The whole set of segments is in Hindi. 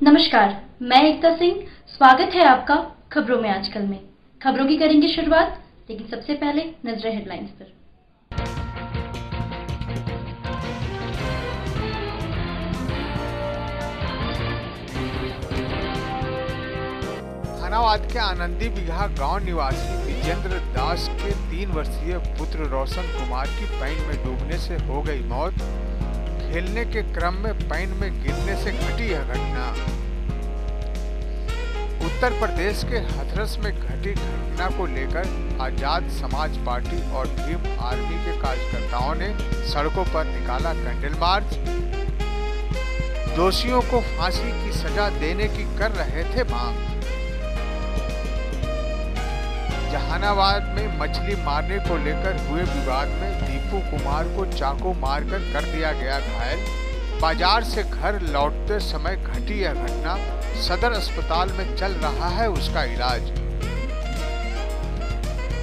नमस्कार, मैं एकता सिंह। स्वागत है आपका खबरों में आजकल में। खबरों की करेंगे शुरुआत, लेकिन सबसे पहले नजरें हेडलाइंस पर। जहानाबाद के आनंदी बिघा गांव निवासी विजेंद्र दास के 3 वर्षीय पुत्र रोशन कुमार की पैन में डूबने से हो गई मौत। खेलने के क्रम में पैन में गिरने से घटी यह घटना। उत्तर प्रदेश के हाथरस में घटी घटना को लेकर आजाद समाज पार्टी और भीम आर्मी के कार्यकर्ताओं ने सड़कों पर निकाला कैंडल मार्च। दोषियों को फांसी की सजा देने की कर रहे थे मांग। जहानाबाद में मछली मारने को लेकर हुए विवाद में दीपू कुमार को चाकू मारकर कर दिया गया घायल। बाजार से घर लौटते समय घटी यह घटना। सदर अस्पताल में चल रहा है उसका इलाज।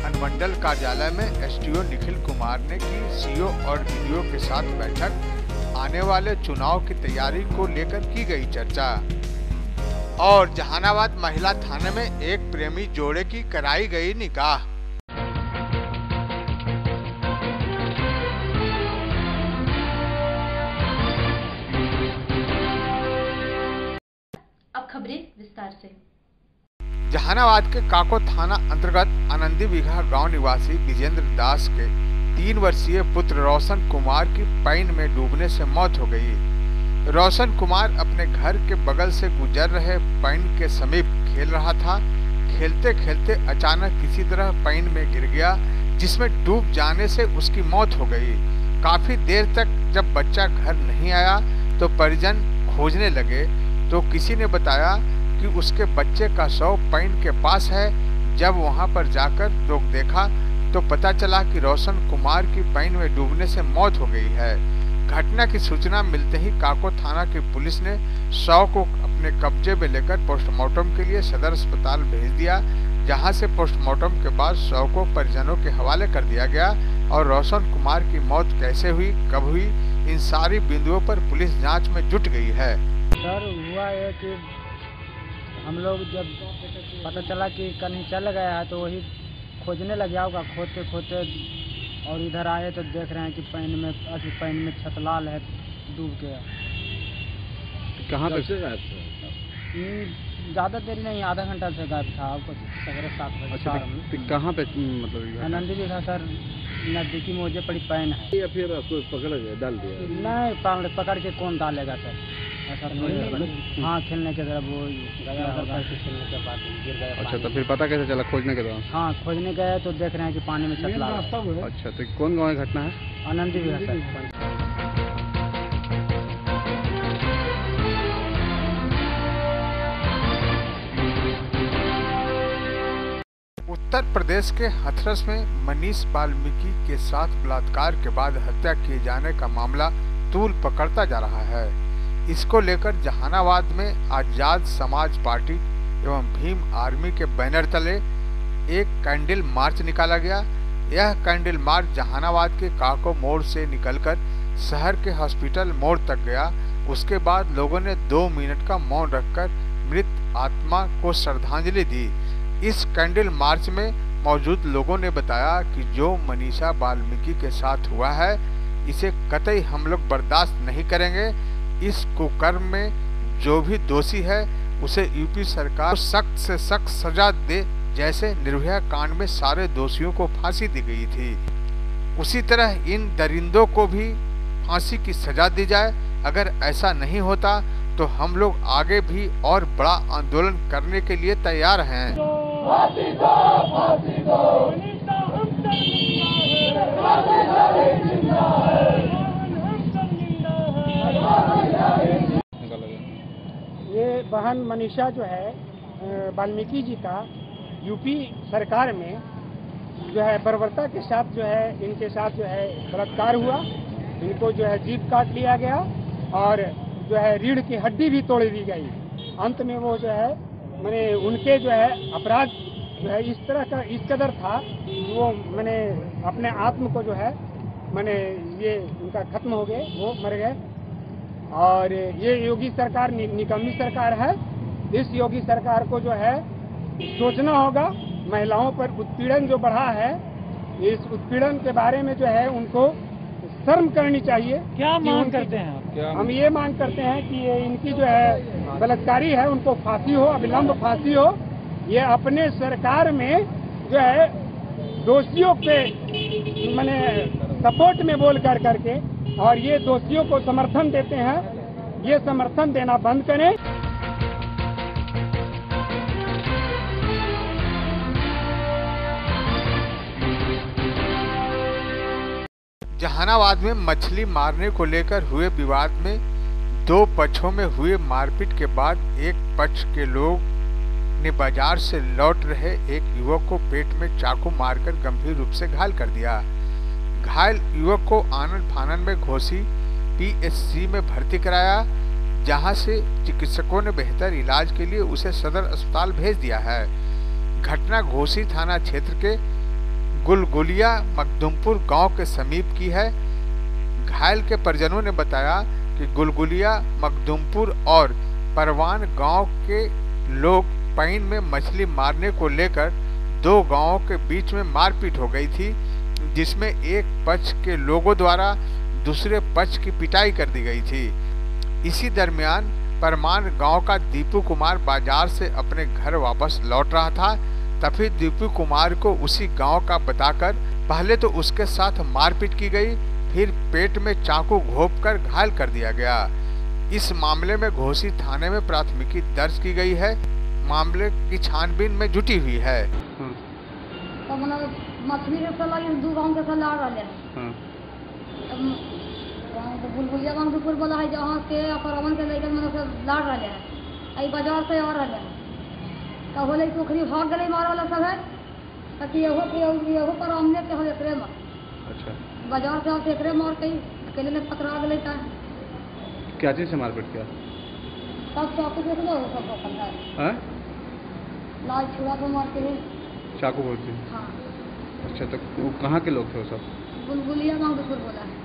अनुमंडल कार्यालय में एसडीओ निखिल कुमार ने की सीओ और डीडीओ के साथ बैठक। आने वाले चुनाव की तैयारी को लेकर की गई चर्चा। और जहानाबाद महिला थाने में एक प्रेमी जोड़े की कराई गई निकाह। अब खबरें विस्तार से। जहानाबाद के काको थाना अंतर्गत आनंदी बिघा गांव निवासी विजेंद्र दास के 3 वर्षीय पुत्र रोशन कुमार की पैन में डूबने से मौत हो गई। रोशन कुमार अपने घर के बगल से गुजर रहे पैन के समीप खेल रहा था। खेलते खेलते अचानक किसी तरह पैन में गिर गया, जिसमें डूब जाने से उसकी मौत हो गई। काफी देर तक जब बच्चा घर नहीं आया तो परिजन खोजने लगे तो किसी ने बताया कि उसके बच्चे का शव पैन के पास है। जब वहां पर जाकर लोग देखा तो पता चला कि रोशन कुमार की पैन में डूबने से मौत हो गई है। घटना की सूचना मिलते ही काको थाना की पुलिस ने शव को अपने कब्जे में लेकर पोस्टमार्टम के लिए सदर अस्पताल भेज दिया, जहां से पोस्टमार्टम के बाद शव को परिजनों के हवाले कर दिया गया। और रोशन कुमार की मौत कैसे हुई, कब हुई, इन सारी बिंदुओं पर पुलिस जांच में जुट गई है। सर, हुआ है कि हम लोग जब पता चला कि कहीं चल गया है तो वही खोजने लग होगा। खोदते खोदते और इधर आए तो देख रहे हैं कि पैन में छतलाल है, डूब गया। कहाँ पे से गायब था? ज़्यादा देर नहीं, आधा घंटा से गायब था। आपको सवेरे 7 बजे। अच्छा, तो कहाँ पे मतलब आनंदी बिघा सर, नज़दीकी मुझे पड़ी पैन है। या फिर आपको पकड़ गया, डाल दिया? नहीं, पकड़ के कौन डालेगा सर, ऐसा थोड़ी। हाँ, खेलने के तरफ वो गया होगा, खेलने के बाद गिर गया। अच्छा, तो फिर पता कैसे चला खोजने के दौरान? हाँ, खोजने गए तो देख रहे हैं कि पानी में छतला। अच्छा, तो कौन गाँव में घटना है? आनंदी बिघा सर। उत्तर प्रदेश के हाथरस में मनीष वाल्मीकि के साथ बलात्कार के बाद हत्या किए जाने का मामला तूल पकड़ता जा रहा है। इसको लेकर जहानाबाद में आजाद समाज पार्टी एवं भीम आर्मी के बैनर तले एक कैंडल मार्च निकाला गया। यह कैंडल मार्च जहानाबाद के काको मोड़ से निकलकर शहर के हॉस्पिटल मोड़ तक गया। उसके बाद लोगों ने 2 मिनट का मौन रखकर मृत आत्मा को श्रद्धांजलि दी। इस कैंडल मार्च में मौजूद लोगों ने बताया कि जो मनीषा वाल्मीकि के साथ हुआ है, इसे कतई हम लोग बर्दाश्त नहीं करेंगे। इस कुकर्म में जो भी दोषी है उसे यूपी सरकार सख्त से सख्त सजा दे, जैसे निर्भया कांड में सारे दोषियों को फांसी दी गई थी, उसी तरह इन दरिंदों को भी फांसी की सजा दी जाए। अगर ऐसा नहीं होता तो हम लोग आगे भी और बड़ा आंदोलन करने के लिए तैयार हैं। फांसी दो, फांसी दो। ये बहन मनीषा जो है वाल्मीकि जी का यूपी सरकार में जो है बर्बरता के साथ जो है इनके साथ जो है बलात्कार हुआ। इनको जो है जीभ काट लिया गया और जो है रीढ़ की हड्डी भी तोड़ दी गई। अंत में वो जो है मैंने उनके जो है अपराध जो है इस तरह का इस कदर था, वो मैंने अपने आत्म को जो है मैंने ये उनका खत्म हो गए, वो मर गए। और ये योगी सरकार निकम्मी सरकार है। इस योगी सरकार को जो है सोचना होगा। महिलाओं पर उत्पीड़न जो बढ़ा है, इस उत्पीड़न के बारे में जो है उनको शर्म करनी चाहिए। क्या मांग करते हैं आप? हम ये मांग करते हैं कि ये इनकी जो है बलात्कारी है उनको फांसी हो, अविलंब फांसी हो। ये अपने सरकार में जो है दोषियों पे माने सपोर्ट में बोल कर करके और ये दोषियों को समर्थन देते हैं, ये समर्थन देना बंद करें। जहानाबाद में मछली मारने को लेकर हुए विवाद में दो पक्षों में हुए मारपीट के बाद एक पक्ष के लोग ने बाजार से लौट रहे एक युवक को पेट में चाकू मारकर गंभीर रूप से घायल कर दिया। घायल युवक को आनन फानन में घोसी पीएचसी में भर्ती कराया, जहां से चिकित्सकों ने बेहतर इलाज के लिए उसे सदर अस्पताल भेज दिया है। घटना घोसी थाना क्षेत्र के गुलगुलिया मखदुमपुर गांव के समीप की है। घायल के परिजनों ने बताया कि गुलगुलिया मखदुमपुर और परवान गांव के लोग पैन में मछली मारने को लेकर दो गांवों के बीच में मारपीट हो गई थी, जिसमें एक पक्ष के लोगों द्वारा दूसरे पक्ष की पिटाई कर दी गई थी। इसी दरमियान परमान गांव का दीपू कुमार बाजार से अपने घर वापस लौट रहा था। तभी दीपू कुमार को उसी गांव का बताकर पहले तो उसके साथ मारपीट की गई, फिर पेट में चाकू घोंपकर घायल कर दिया गया। इस मामले में घोसी थाने में प्राथमिकी दर्ज की गई है। मामले की छानबीन में जुटी हुई है। तो मछली के सला दू गांव के सला रहले तो बुलबुलिया मखदुमपुर वाला है जहाँ के परवन के लेकर मतलब से लाड़ रहले है, आई बाजार से और रहले तो होले पोखरी भाग गए मार वाला सब है ताकि एहो पर हमने के होले प्रेम। अच्छा, बाजार से आके एकरे मार के अकेले में पकड़ा गए था। क्या चीज से मारपीट किया? सब चाकू देख लो सब पकड़ है। हैं? लाल छुरा को मार के चाकू बोलते? हाँ। अच्छा, तो वो कहाँ के लोग थे वो सब? बुलबुलिया मखदुमपुर बोला है।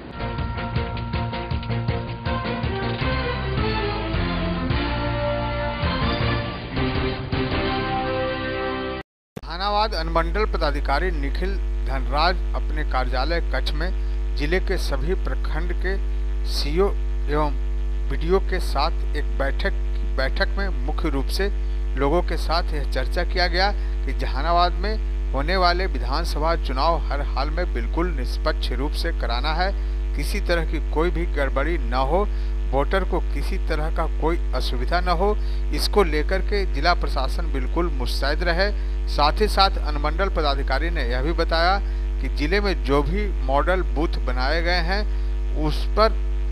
जहानाबाद अनुमंडल पदाधिकारी निखिल धनराज अपने कार्यालय कक्ष में जिले के सभी प्रखंड के सीओ एवं बीडीओ के साथ एक बैठक में मुख्य रूप से लोगों के साथ यह चर्चा किया गया कि जहानाबाद में होने वाले विधानसभा चुनाव हर हाल में बिल्कुल निष्पक्ष रूप से कराना है, किसी तरह की कोई भी गड़बड़ी न हो, वोटर को किसी तरह का कोई असुविधा न हो, इसको लेकर के जिला प्रशासन बिल्कुल मुस्तैद रहे। साथ ही साथ अनुमंडल पदाधिकारी ने यह भी बताया कि जिले में जो भी मॉडल बूथ बनाए गए हैं उस पर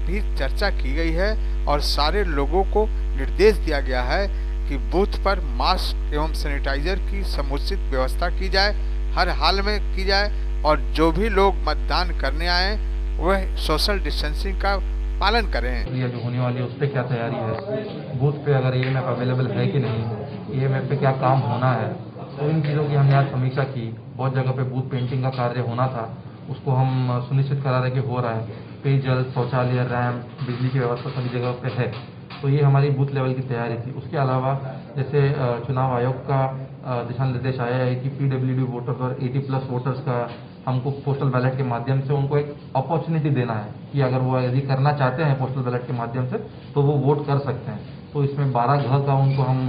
भी चर्चा की गई है और सारे लोगों को निर्देश दिया गया है कि बूथ पर मास्क एवं सैनिटाइजर की समुचित व्यवस्था की जाए, हर हाल में की जाए और जो भी लोग मतदान करने आए वह सोशल डिस्टेंसिंग का पालन करें। ये जो होने वाली है उस पर क्या तैयारी है, बूथ पे अगर ईएमएफ अवेलेबल है कि नहीं, ईएमएफ पे क्या काम होना है, तो इन चीज़ों की हमने आज समीक्षा की। बहुत जगह पे बूथ पेंटिंग का कार्य होना था, उसको हम सुनिश्चित करा रहे कि हो रहा है। पेयजल, शौचालय, रैम्प, बिजली की व्यवस्था सभी जगह पे है, तो ये हमारी बूथ लेवल की तैयारी थी। उसके अलावा जैसे चुनाव आयोग का दिशा निर्देश आया है कि पीडब्ल्यूडी वोटर्स और 80+ वोटर्स का हमको पोस्टल बैलेट के माध्यम से उनको एक अपॉर्चुनिटी देना है कि अगर वो यदि करना चाहते हैं पोस्टल बैलेट के माध्यम से तो वो वोट कर सकते हैं। तो इसमें 12 घर का उनको हम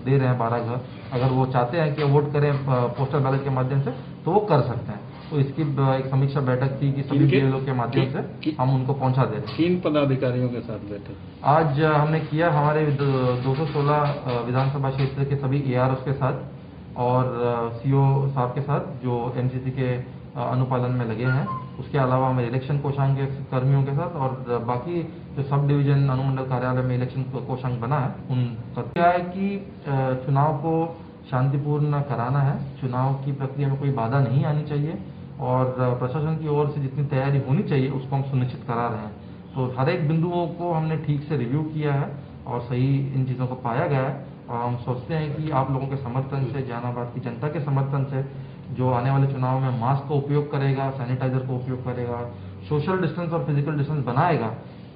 दे रहे हैं, 12 घर। अगर वो चाहते हैं कि वोट करें पोस्टल बैलेट के माध्यम से तो वो कर सकते हैं। तो इसकी एक समीक्षा बैठक थी कि सभी जिलों के माध्यम से हम उनको पहुंचा दे रहे हैं। 3 पदाधिकारियों के साथ बैठक आज हमने किया हमारे 216 विधानसभा क्षेत्र के सभी एआरओ के साथ और सीओ साहब के साथ जो एमसीसी के अनुपालन में लगे हैं। उसके अलावा हमारे इलेक्शन कोषांग के कर्मियों के साथ और बाकी जो सब डिवीजन अनुमंडल कार्यालय में इलेक्शन कोषांग बना है उन क्या है कि चुनाव को शांतिपूर्ण कराना है, चुनाव की प्रक्रिया में कोई बाधा नहीं आनी चाहिए और प्रशासन की ओर से जितनी तैयारी होनी चाहिए उसको हम सुनिश्चित करा रहे हैं। तो हर एक बिंदुओं को हमने ठीक से रिव्यू किया है और सही इन चीज़ों को पाया गया है और हम सोचते हैं कि आप लोगों के समर्थन से, जहानाबाद की जनता के समर्थन से जो आने वाले चुनाव में मास्क का उपयोग करेगा, सैनिटाइजर का उपयोग करेगा, सोशल डिस्टेंस और फिजिकल डिस्टेंस बनाएगा,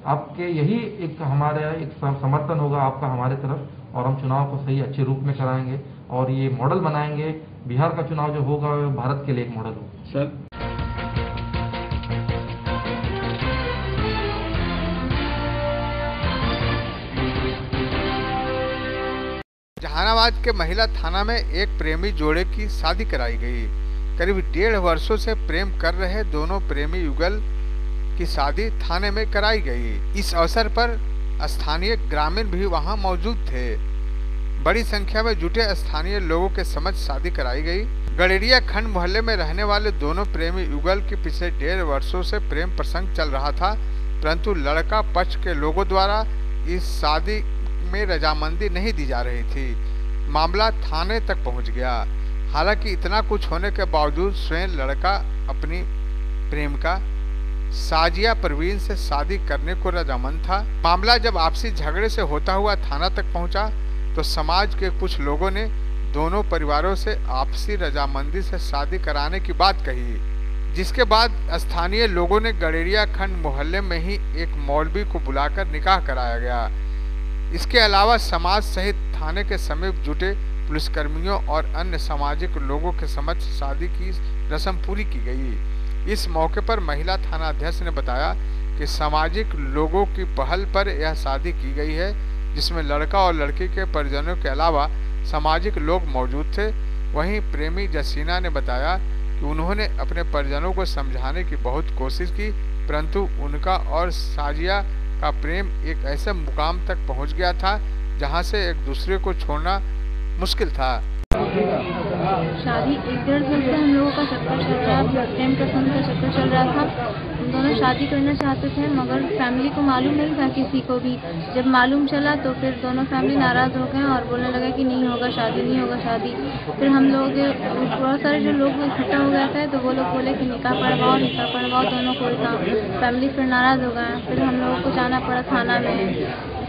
आपके यही एक हमारे एक समर्थन होगा आपका हमारे तरफ, और हम चुनाव को सही अच्छे रूप में कराएंगे और ये मॉडल बनाएंगे। बिहार का चुनाव जो होगा वो भारत के लिए एक मॉडल होगा। सर, जहानाबाद के महिला थाना में एक प्रेमी जोड़े की शादी कराई गई। करीब 1.5 वर्षों से प्रेम कर रहे दोनों प्रेमी युगल की शादी थाने में कराई गई। इस अवसर पर स्थानीय ग्रामीण भी वहां मौजूद थे। बड़ी संख्या में जुटे स्थानीय लोगों के समक्ष शादी कराई गई। गड़ेरिया खंड मोहल्ले में रहने वाले दोनों प्रेमी युगल के पिछले 1.5 वर्षों से प्रेम प्रसंग चल रहा था, परंतु लड़का पक्ष के लोगों द्वारा इस शादी में रजामंदी नहीं दी जा रही थी। मामला थाने तक पहुंच गया। हालांकि इतना कुछ होने के बावजूद स्वयं लड़का अपनी प्रेमिका साजिया परवीन से शादी करने को रजामंद था। मामला जब आपसी झगड़े से होता हुआ थाना तक पहुंचा तो समाज के कुछ लोगों ने दोनों परिवारों से आपसी रजामंदी से शादी कराने की बात कही, जिसके बाद स्थानीय लोगों ने गड़ेरिया खंड मोहल्ले में ही एक मौलवी को बुलाकर निकाह कराया गया। इसके अलावा समाज सहित थाने के समीप जुटे पुलिसकर्मियों और अन्य सामाजिक लोगों के समक्ष शादी की रस्म पूरी की गई। इस मौके पर महिला थाना अध्यक्ष ने बताया कि सामाजिक लोगों की पहल पर यह शादी की गई है, जिसमें लड़का और लड़की के परिजनों के अलावा सामाजिक लोग मौजूद थे। वहीं प्रेमी जसीना ने बताया कि उन्होंने अपने परिजनों को समझाने की बहुत कोशिश की, परंतु उनका और साजिया का प्रेम एक ऐसे मुकाम तक पहुंच गया था जहां से एक दूसरे को छोड़ना मुश्किल था। शादी 1-1.5 साल से हम लोगों का चक्कर चल रहा था, प्रेम प्रसंग का चक्कर चल रहा था। हम दोनों शादी करना चाहते थे, मगर फैमिली को मालूम नहीं था किसी को भी। जब मालूम चला तो फिर दोनों फैमिली नाराज़ हो गए और बोलने लगे कि नहीं होगा शादी, नहीं होगा शादी। फिर हम लोग बहुत सारे जो लोग इकट्ठा हो गए थे तो वो लोग बोले कि निकाह पढ़वाओ दोनों को। फैमिली फिर नाराज़ हो गए। फिर हम लोगों को जाना पड़ा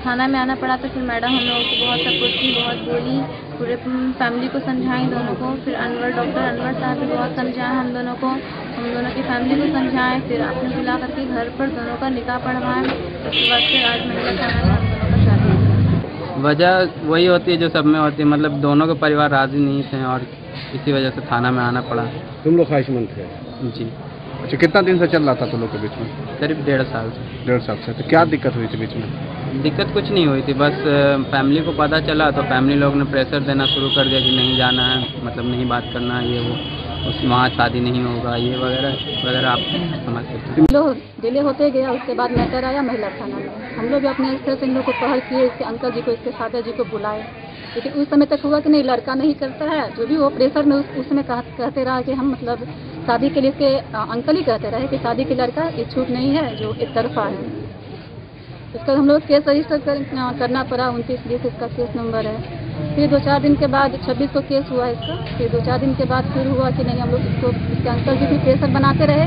थाना में आना पड़ा। तो फिर मैडम हम लोगों को बहुत सपोर्ट की, बहुत बोली, पूरे फैमिली को समझाई दोनों को। फिर डॉक्टर अनवर साहब भी बहुत समझाए हम दोनों को, हम दोनों की फैमिली को समझाएं। फिर आपने बुला करके घर पर दोनों का निकाह पढ़वाएं। उसके बाद फिर आज महिला थाना में हम दोनों का शादी। वजह वही होती है जो सब में होती है, मतलब दोनों के परिवार राजी नहीं थे और इसी वजह से थाना में आना पड़ा। तुम लोग ख्वाहिशमंद थे? जी। अच्छा, कितना दिन से चल रहा था तुम लोग के बीच में? करीब 1.5 साल से। 1.5 साल से। तो क्या दिक्कत हुई थी बीच में? दिक्कत कुछ नहीं हुई थी, बस फैमिली को पता चला तो फैमिली लोग ने प्रेशर देना शुरू कर दिया कि नहीं जाना है, मतलब नहीं बात करना है, ये वो, उस वहाँ शादी नहीं होगा, ये वगैरह आप समझ सकते हैं। लोग डिले होते गया। उसके बाद मैटर आया महिला थाना में। हम लोग भी अपने स्तर से इन लोग को पहल किए, इसके अंकल जी को, इसके फादर जी को बुलाए, लेकिन उस समय तक हुआ कि नहीं, लड़का नहीं करता है। जो भी वो प्रेशर में उस समय कहते रहा कि हम मतलब शादी के लिए, इसके अंकल ही कहते रहे कि शादी के लड़का इच्छुक नहीं है, जो एक तरफा है। इसका हम लोग केस रजिस्टर करना पड़ा। 29-20 इसका केस नंबर है। फिर 2-4 दिन के बाद 26 को केस हुआ इसका। फिर 2-4 दिन के बाद फिर हुआ कि नहीं, हम लोग इसको, इसके अंकल जी भी प्रेशर बनाते रहे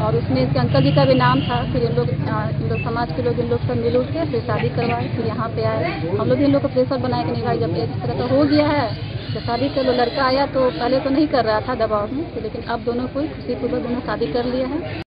और उसमें इसके अंकल जी का भी नाम था। फिर इन लोग समाज के लोग इन लोग सब मिल उठ के फिर शादी करवाए। फिर यहाँ पे आए, हम लोग इन लोग को प्रेशर बनाए कि नहीं भाई, जब इस तरह का हो गया है तो शादी कर लो। लड़का आया तो पहले तो नहीं कर रहा था दबाव में, लेकिन अब दोनों को खुशीपूर्वक दोनों शादी कर लिया है।